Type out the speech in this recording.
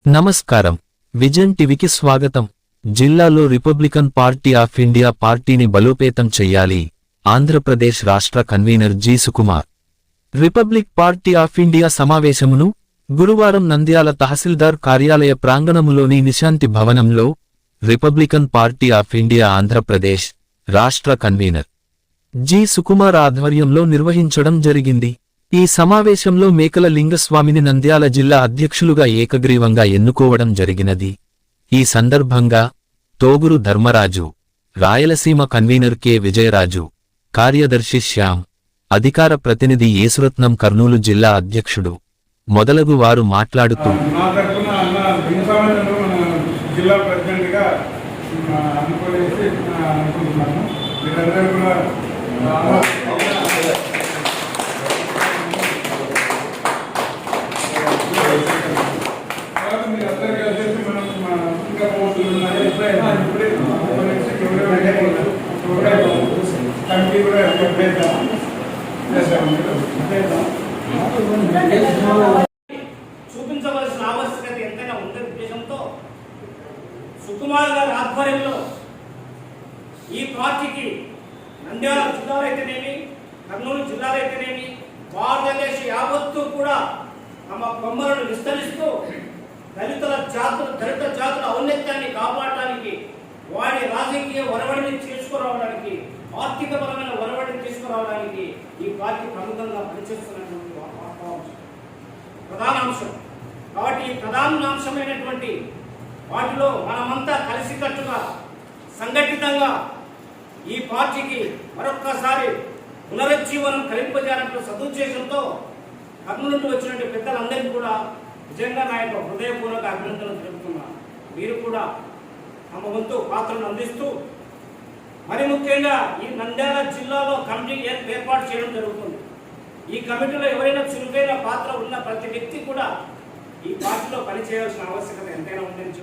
నమస్కారం, విజన్ టీవీకి స్వాగతం. జిల్లాలో రిపబ్లికన్ పార్టీ ఆఫ్ ఇండియా పార్టీని బలోపేతం చెయ్యాలి. ఆంధ్రప్రదేశ్ రాష్ట్ర convener G Sukumar. Republic Party of India సమావేశమును గురువారం నంద్యాల తహసీల్దార్ కార్యాలయ ప్రాంగణములోని నిశాంతి భవనంలో Republican Party of India Andhra Pradesh రాష్ట్ర కన్వీనర్ జి సుకుమార్ ఆధ్వర్యంలో నిర్వహించడం జరిగింది. ఈ సమావేశంలో మేకల లింగస్వామిని నంద్యాల జిల్లా అధ్యక్షులుగా ఏకగ్రీవంగా ఎన్నుకోవడం జరిగినది. ఈ సందర్భంగా తోగురు ధర్మరాజు, రాయలసీమ కన్వీనర్ కె విజయరాజు, కార్యదర్శి శ్యామ్, అధికార ప్రతినిధి యేసురత్నం కర్నూలు జిల్లా అధ్యక్షుడు మొదలగు వారు మాట్లాడుతూ చూపించవలసిన ఆవశ్యకత ఎంతైనా ఉండే ఉద్దేశంతో సుకుమార్ గారి ఆధ్వర్యంలో ఈ పార్టీకి నంద్యాల జిల్లాలో అయితేనేమి, కర్నూలు జిల్లాలో అయితేనేమి, భారతదేశ యావత్తు కూడా తమ కొమ్మలను విస్తరిస్తూ దళిత జాతుల ఔన్నత్యాన్ని కాపాడటానికి, వాడి రాజకీయ ఒరవడిని తీసుకురావడానికి, ఆర్థికపరమైన ఒరవడిని తీసుకురావడానికి ఈ పార్టీ ప్రముఖంగా పనిచేస్తున్నటువంటి ప్రధాన అంశం. కాబట్టి ఈ ప్రధాన అంశమైనటువంటి వాటిలో మనమంతా కలిసికట్టుగా సంఘటితంగా ఈ పార్టీకి మరొక్కసారి పునరుజ్జీవనం కలింపజేయాలంటే సదుద్దేశంతో కర్నూలు నుండి వచ్చినటువంటి పెద్దలందరికీ కూడా నిజంగా నా యొక్క హృదయపూర్వక అభినందనలు తెలుపుతున్నాను. మీరు కూడా తమ వంతు పాత్రను అందిస్తూ మరి ముఖ్యంగా ఈ నంద్యాల జిల్లాలో కమిటీ ఏర్పాటు చేయడం జరుగుతుంది. ఈ కమిటీలో ఎవరైనా చురుకైన పాత్ర ఉన్న ప్రతి వ్యక్తి కూడా ఈ పార్టీలో పనిచేయాల్సిన ఆవశ్యకత ఎంతైనా ఉందని